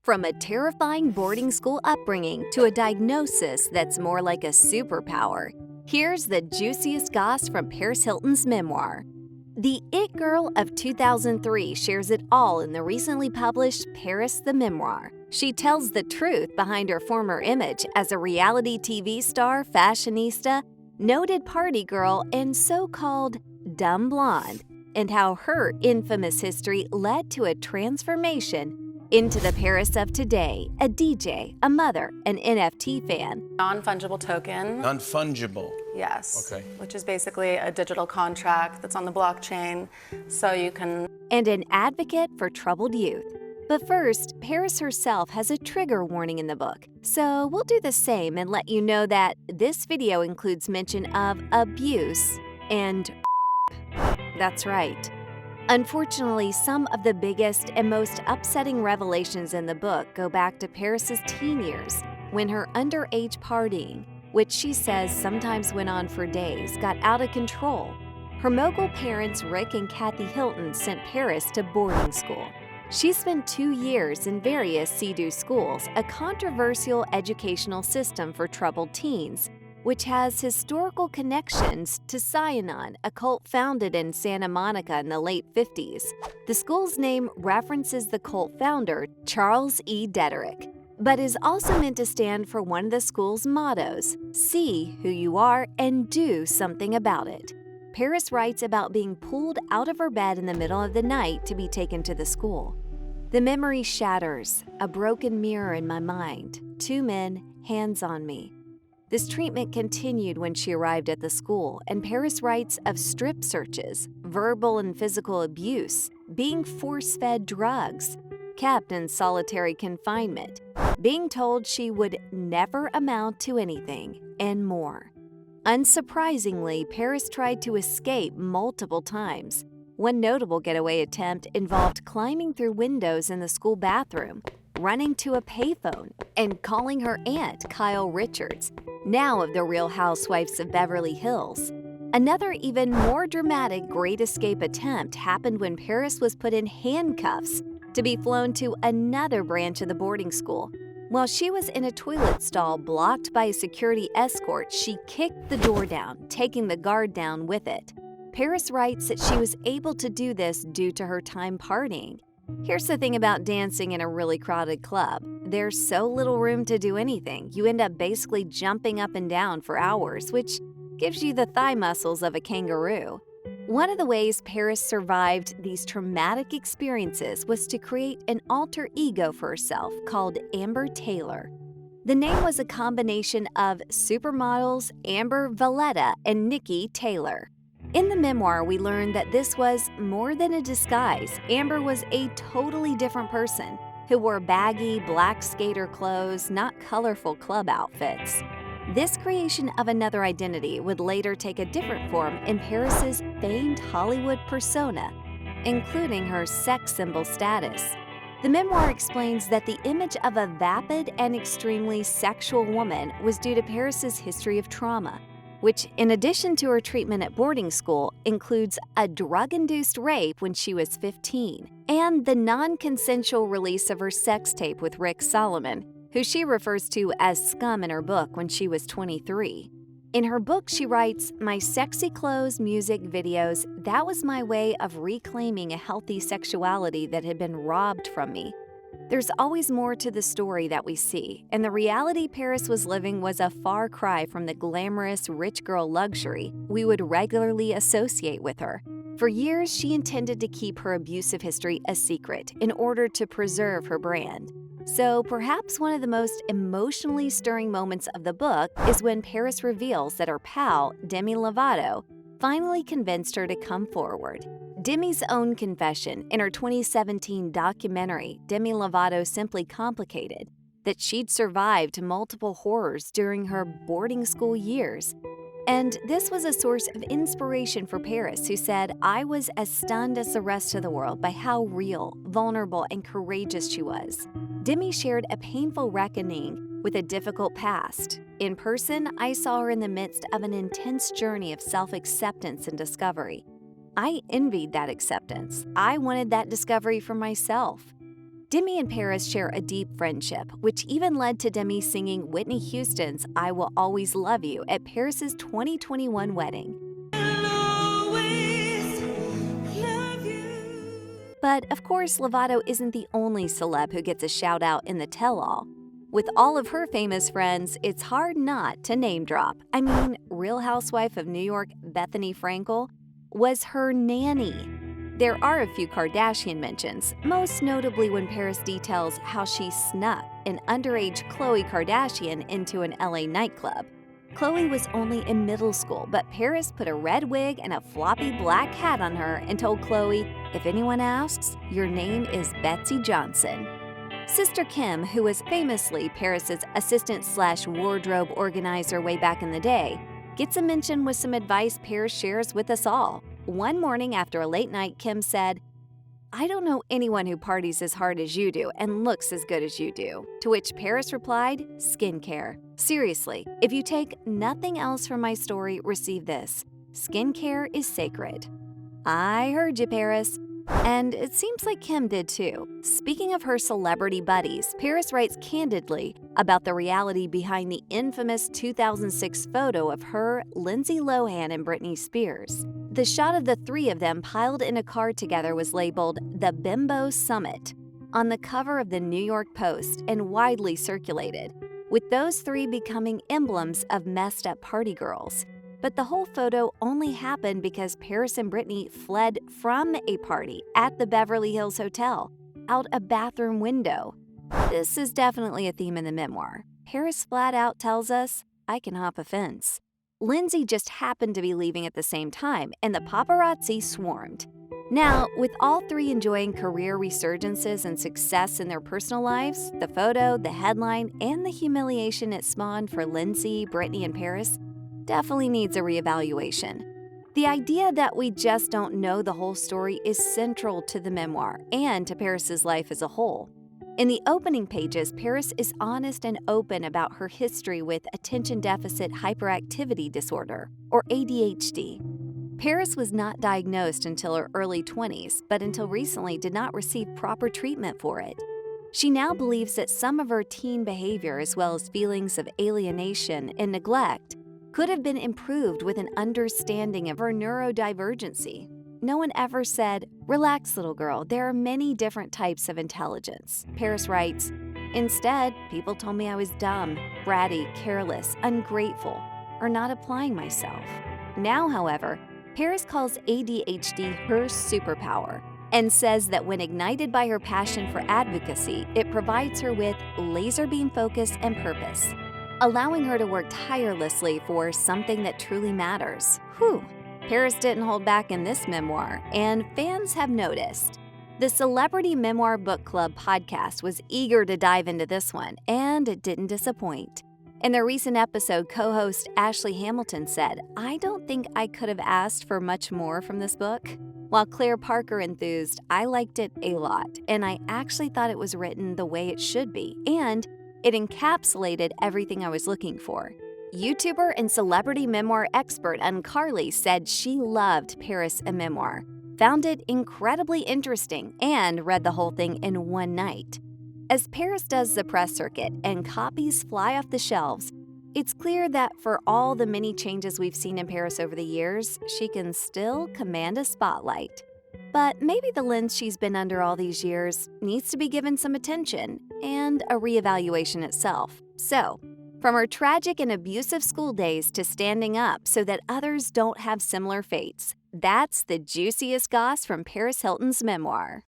From a terrifying boarding school upbringing to a diagnosis that's more like a superpower, here's the juiciest goss from Paris Hilton's memoir. The It Girl of 2003 shares it all in the recently published Paris the Memoir. She tells the truth behind her former image as a reality TV star, fashionista, noted party girl, and so-called dumb blonde, and how her infamous history led to a transformation into the Paris of today, a DJ, a mother, an NFT fan. Non-fungible token. Non-fungible? Yes. Okay. Which is basically a digital contract that's on the blockchain, so you can... And an advocate for troubled youth. But first, Paris herself has a trigger warning in the book, so we'll do the same and let you know that this video includes mention of abuse and That's right. Unfortunately, some of the biggest and most upsetting revelations in the book go back to Paris's teen years, when her underage partying, which she says sometimes went on for days, got out of control. Her mogul parents, Rick and Kathy Hilton, sent Paris to boarding school. She spent 2 years in various CEDU schools, a controversial educational system for troubled teens, which has historical connections to Cyanon, a cult founded in Santa Monica in the late 50s. The school's name references the cult founder, Charles E. Dederick, but is also meant to stand for one of the school's mottos: see who you are and do something about it. Paris writes about being pulled out of her bed in the middle of the night to be taken to the school. The memory shatters, a broken mirror in my mind, 2 men, hands on me. This treatment continued when she arrived at the school, and Paris writes of strip searches, verbal and physical abuse, being force-fed drugs, kept in solitary confinement, being told she would never amount to anything, and more. Unsurprisingly, Paris tried to escape multiple times. One notable getaway attempt involved climbing through windows in the school bathroom, running to a payphone, and calling her aunt, Kyle Richards, now of the Real Housewives of Beverly Hills. Another even more dramatic Great Escape attempt happened when Paris was put in handcuffs to be flown to another branch of the boarding school. While she was in a toilet stall blocked by a security escort, she kicked the door down, taking the guard down with it. Paris writes that she was able to do this due to her time partying. Here's the thing about dancing in a really crowded club. There's so little room to do anything. You end up basically jumping up and down for hours, which gives you the thigh muscles of a kangaroo. One of the ways Paris survived these traumatic experiences was to create an alter ego for herself called Amber Taylor. The name was a combination of supermodels Amber Valletta and Nikki Taylor. In the memoir, we learned that this was more than a disguise. Amber was a totally different person who wore baggy black skater clothes, not colorful club outfits. This creation of another identity would later take a different form in Paris's famed Hollywood persona, including her sex symbol status. The memoir explains that the image of a vapid and extremely sexual woman was due to Paris's history of trauma, which, in addition to her treatment at boarding school, includes a drug-induced rape when she was 15, and the non-consensual release of her sex tape with Rick Solomon, who she refers to as scum in her book when she was 23. In her book, she writes, "My sexy clothes, music, videos, that was my way of reclaiming a healthy sexuality that had been robbed from me." There's always more to the story that we see, and the reality Paris was living was a far cry from the glamorous rich girl luxury we would regularly associate with her. For years, she intended to keep her abusive history a secret in order to preserve her brand. So perhaps one of the most emotionally stirring moments of the book is when Paris reveals that her pal, Demi Lovato, finally convinced her to come forward. Demi's own confession in her 2017 documentary, Demi Lovato Simply Complicated, that she'd survived multiple horrors during her boarding school years. And this was a source of inspiration for Paris, who said, "I was as stunned as the rest of the world by how real, vulnerable, and courageous she was." Demi shared a painful reckoning with a difficult past. In person, I saw her in the midst of an intense journey of self-acceptance and discovery. I envied that acceptance. I wanted that discovery for myself. Demi and Paris share a deep friendship, which even led to Demi singing Whitney Houston's I Will Always Love You at Paris's 2021 wedding. But of course, Lovato isn't the only celeb who gets a shout out in the tell-all. With all of her famous friends, it's hard not to name drop. I mean, Real Housewife of New York Bethany Frankel was her nanny. There are a few Kardashian mentions, most notably when Paris details how she snuck an underage Khloe Kardashian into an LA nightclub. Khloe was only in middle school, but Paris put a red wig and a floppy black hat on her and told Khloe, "If anyone asks, your name is Betsy Johnson." Sister Kim, who was famously Paris's assistant/wardrobe organizer way back in the day, gets a mention with some advice Paris shares with us all. One morning after a late night, Kim said, "I don't know anyone who parties as hard as you do and looks as good as you do." To which Paris replied, "Skincare. Seriously, if you take nothing else from my story, receive this. Skincare is sacred." I heard you, Paris. And it seems like Kim did too. Speaking of her celebrity buddies, Paris writes candidly about the reality behind the infamous 2006 photo of her, Lindsay Lohan, and Britney Spears. The shot of the three of them piled in a car together was labeled the Bimbo Summit on the cover of the New York Post and widely circulated, with those three becoming emblems of messed up party girls. But the whole photo only happened because Paris and Britney fled from a party at the Beverly Hills Hotel, out a bathroom window. This is definitely a theme in the memoir. Paris flat out tells us, "I can hop a fence." Lindsay just happened to be leaving at the same time, and the paparazzi swarmed. Now, with all three enjoying career resurgences and success in their personal lives, the photo, the headline, and the humiliation it spawned for Lindsay, Britney, and Paris definitely needs a reevaluation. The idea that we just don't know the whole story is central to the memoir and to Paris's life as a whole. In the opening pages, Paris is honest and open about her history with attention deficit hyperactivity disorder, or ADHD. Paris was not diagnosed until her early 20s, but until recently did not receive proper treatment for it. She now believes that some of her teen behavior, as well as feelings of alienation and neglect, could have been improved with an understanding of her neurodivergency. No one ever said, "Relax, little girl, there are many different types of intelligence." Paris writes, "Instead, people told me I was dumb, bratty, careless, ungrateful, or not applying myself." Now, however, Paris calls ADHD her superpower and says that when ignited by her passion for advocacy, it provides her with laser beam focus and purpose, allowing her to work tirelessly for something that truly matters. Whew. Paris didn't hold back in this memoir, and fans have noticed. The Celebrity Memoir Book Club podcast was eager to dive into this one, and it didn't disappoint. In their recent episode, co-host Ashley Hamilton said, "I don't think I could have asked for much more from this book." While Claire Parker enthused, "I liked it a lot, and I actually thought it was written the way it should be, and it encapsulated everything I was looking for." YouTuber and celebrity memoir expert Carly said she loved Paris a Memoir, found it incredibly interesting, and read the whole thing in one night. As Paris does the press circuit and copies fly off the shelves, it's clear that for all the many changes we've seen in Paris over the years, she can still command a spotlight. But maybe the lens she's been under all these years needs to be given some attention and a reevaluation itself. So, from her tragic and abusive school days to standing up so that others don't have similar fates, that's the juiciest goss from Paris Hilton's memoir.